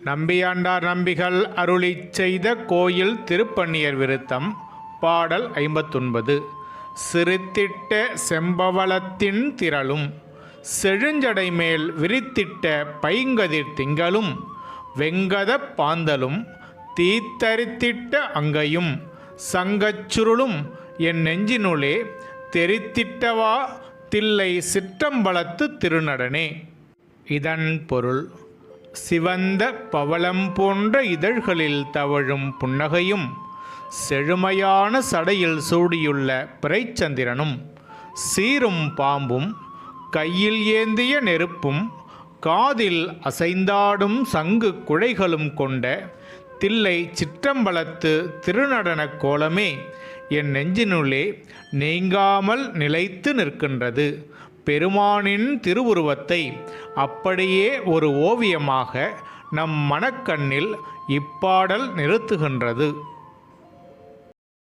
நம்பியாண்டார் நம்பிகள் அருளிச் செய்த கோயில் திருப்பன்னியர் விருத்தம். பாடல் 59. சிரித்திட்ட செம்பவளத்தின் திரளும் செழுஞ்சடை மேல் விரித்திட்ட பைங்கதிர் திங்களும் வெங்கதப் பாந்தலும் தீத்தரித்திட்ட அங்கையும் சங்கச்சுருளும் என் நெஞ்சினுளே தெரித்திட்டவா தில்லை சிற்றம்பலத்து திருநடனே. இதன் பொருள்: சிவந்த பவளம் போன்ற இதழ்களில் தவழும் புன்னகையும் செழுமையான சடையில் சூடியுள்ள பிறைச்சந்திரனும் சீரும் பாம்பும் கையில் ஏந்திய நெருப்பும் காதில் அசைந்தாடும் சங்கு குழைகளும் கொண்ட தில்லை சிற்றம்பலத்து திருநடனக் கோலமே என் நெஞ்சினுள்ளே நீங்காமல் நிலைத்து நிற்கின்றது. பெருமானின் திருவுருவத்தை அப்படியே ஒரு ஓவியமாக நம் மனக்கண்ணில் இப்பாடல் நிறுத்துகின்றது.